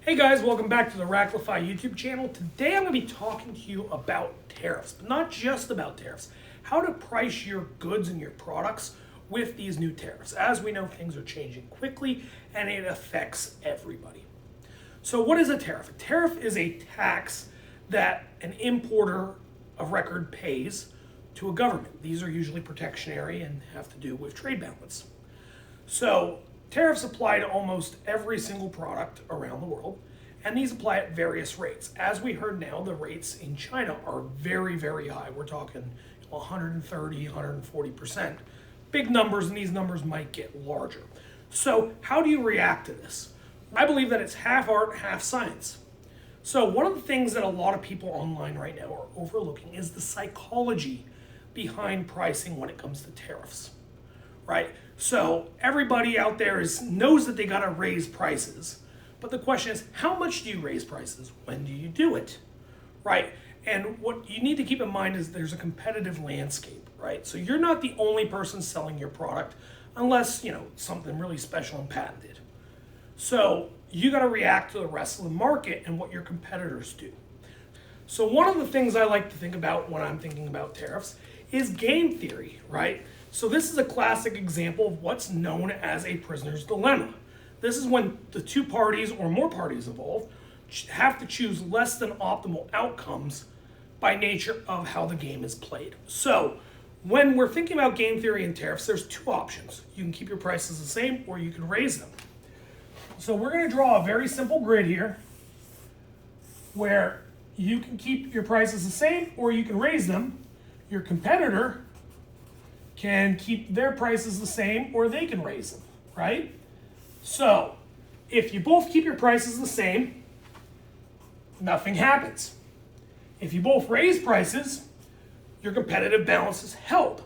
Hey guys, welcome back to the Racklify YouTube channel. Today I'm going to be talking to you about tariffs, but not just about tariffs. How to price your goods and your products with these new tariffs. As we know, things are changing quickly and it affects everybody. So what is a tariff? A tariff is a tax that an importer of record pays to a government. These are usually protectionary and have to do with trade balance. So tariffs apply to almost every single product around the world, and these apply at various rates. As we heard now, the rates in China are very, very high. We're talking 130, 140%. Big numbers, and these numbers might get larger. So how do you react to this? I believe that it's half art, half science. So one of the things that a lot of people online right now are overlooking is the psychology behind pricing when it comes to tariffs, right? So everybody out there knows that they gotta raise prices, but the question is, how much do you raise prices? When do you do it, right? And what you need to keep in mind is there's a competitive landscape, right? So you're not the only person selling your product unless, something really special and patented. So you gotta react to the rest of the market and what your competitors do. So one of the things I like to think about when I'm thinking about tariffs is game theory, right? So this is a classic example of what's known as a prisoner's dilemma. This is when the two parties or more parties involved have to choose less than optimal outcomes by nature of how the game is played. So when we're thinking about game theory and tariffs, there's two options. You can keep your prices the same or you can raise them. So we're going to draw a very simple grid here where you can keep your prices the same or you can raise them. Your competitor can keep their prices the same or they can raise them, right? So if you both keep your prices the same, nothing happens. If you both raise prices, your competitive balance is held.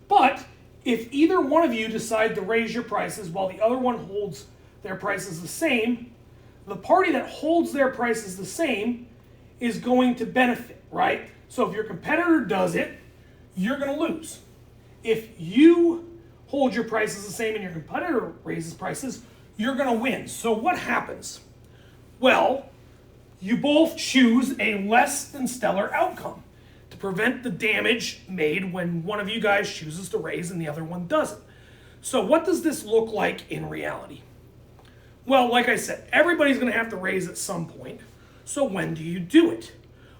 But if either one of you decide to raise your prices while the other one holds their prices the same, the party that holds their prices the same is going to benefit, right? So if your competitor does it, you're going to lose. If you hold your prices the same and your competitor raises prices, you're going to win. So what happens? Well, you both choose a less than stellar outcome to prevent the damage made when one of you guys chooses to raise and the other one doesn't. So what does this look like in reality? Well, like I said, everybody's going to have to raise at some point. So when do you do it?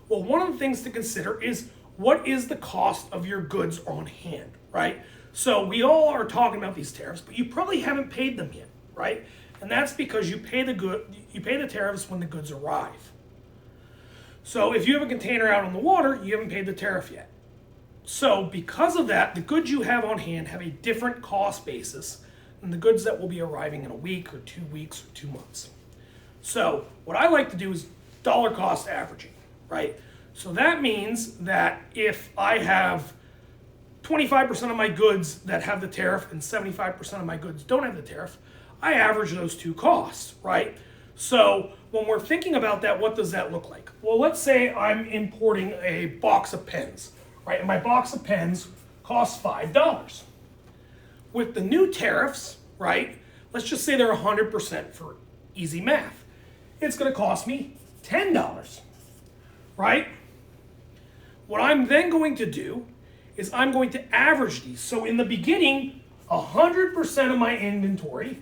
Well, one of the things to consider is what is the cost of your goods on hand, right? So we all are talking about these tariffs, but you probably haven't paid them yet, right? And that's because you pay the tariffs when the goods arrive. So if you have a container out on the water, you haven't paid the tariff yet. So because of that, the goods you have on hand have a different cost basis than the goods that will be arriving in a week or 2 weeks or 2 months. So what I like to do is dollar cost averaging, right? So that means that if I have 25% of my goods that have the tariff and 75% of my goods don't have the tariff, I average those two costs, right? So when we're thinking about that, what does that look like? Well, let's say I'm importing a box of pens, right? And my box of pens costs $5. With the new tariffs, right, let's just say they're 100% for easy math. It's going to cost me $10, right? What I'm then going to do is I'm going to average these. So in the beginning, 100% of my inventory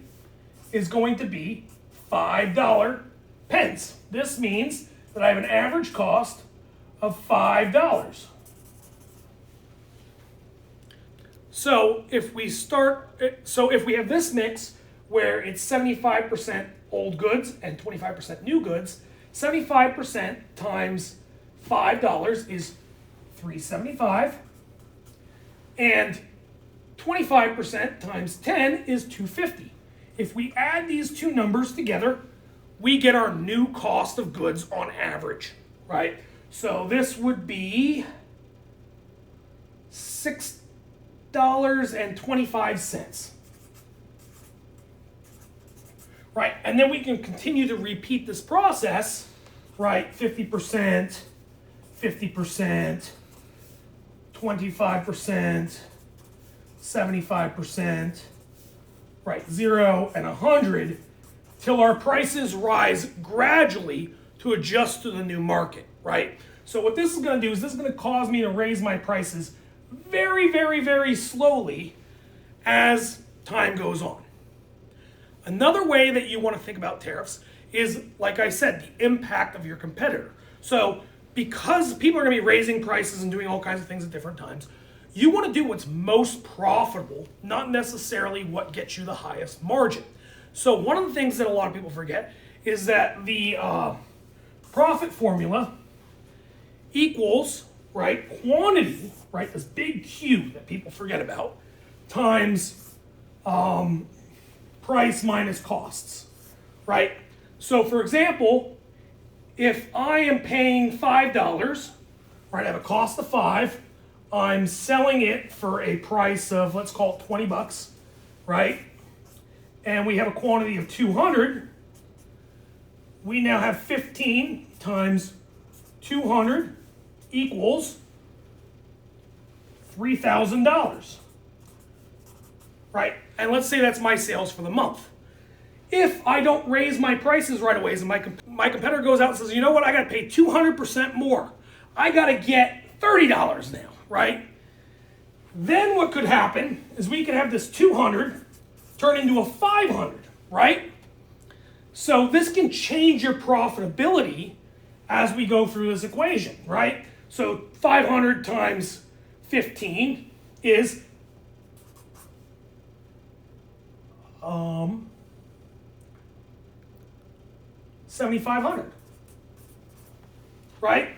is going to be $5 pens. This means that I have an average cost of $5. So if we have this mix where it's 75% old goods and 25% new goods, 75% times $5 is $3.75, and 25% times 10 is $2.50. If we add these two numbers together, we get our new cost of goods on average, right? So this would be $6.25. Right, and then we can continue to repeat this process, right? 50%, 50%, 25%, 75%, right? 0 and 100 till our prices rise gradually to adjust to the new market, right? So what this is going to do is this is going to cause me to raise my prices very, very, very slowly as time goes on. Another way that you want to think about tariffs is, like I said, the impact of your competitor. So because people are going to be raising prices and doing all kinds of things at different times, you want to do what's most profitable, not necessarily what gets you the highest margin. So one of the things that a lot of people forget is that the profit formula equals, right, quantity, right, this big Q that people forget about, times price minus costs, right? So for example, if I am paying $5, right, I have a cost of $5, I'm selling it for a price of, let's call it 20 bucks, right? And we have a quantity of 200, we now have 15 times 200 equals $3,000, right? And let's say that's my sales for the month. If I don't raise my prices right away, and my competitor goes out and says, you know what, I got to pay 200% more. I got to get $30 now, right? Then what could happen is we could have this 200 turn into a 500, right? So this can change your profitability as we go through this equation, right? So 500 times 15 is 7,500, right?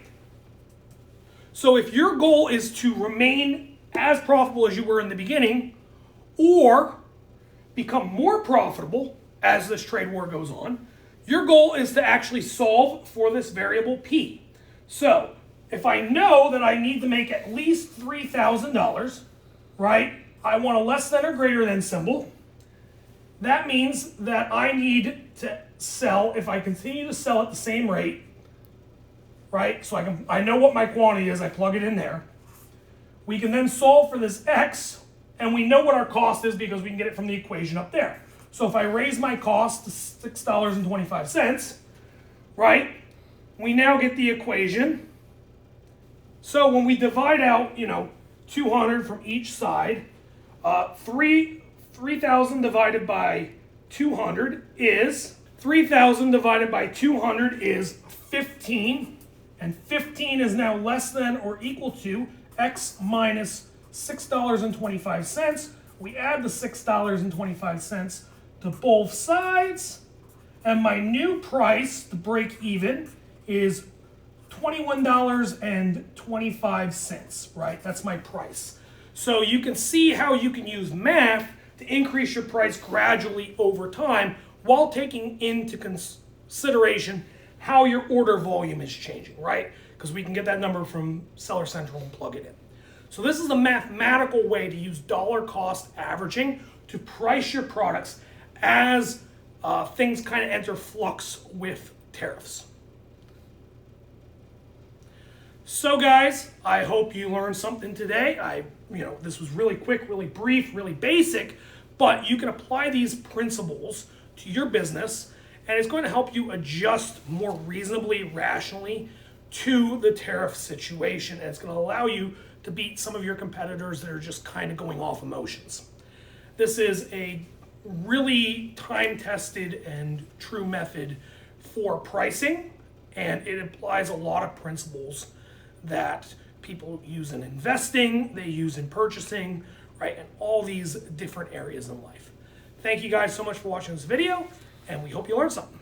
So if your goal is to remain as profitable as you were in the beginning, or become more profitable as this trade war goes on, your goal is to actually solve for this variable P. So if I know that I need to make at least $3,000, right? I want a less than or greater than symbol. That means that I need to sell, if I continue to sell at the same rate, right? So I know what my quantity is, I plug it in there. We can then solve for this X, and we know what our cost is because we can get it from the equation up there. So if I raise my cost to $6.25, right? We now get the equation. So when we divide out, 200 from each side, 3,000 divided by 200 is 15, and 15 is now less than or equal to X minus $6.25. We add the $6.25 to both sides, and my new price to break even is $21.25, right? That's my price. So you can see how you can use math to increase your price gradually over time while taking into consideration how your order volume is changing, right? Because we can get that number from Seller Central and plug it in. So this is a mathematical way to use dollar cost averaging to price your products as things kind of enter flux with tariffs. So guys, I hope you learned something today. This was really quick, really brief, really basic, but you can apply these principles to your business, and it's going to help you adjust more reasonably, rationally to the tariff situation, and it's going to allow you to beat some of your competitors that are just kind of going off emotions. This is a really time-tested and true method for pricing, and it applies a lot of principles that people use in investing, they use in purchasing, right, and all these different areas in life. Thank you guys so much for watching this video, and we hope you learned something.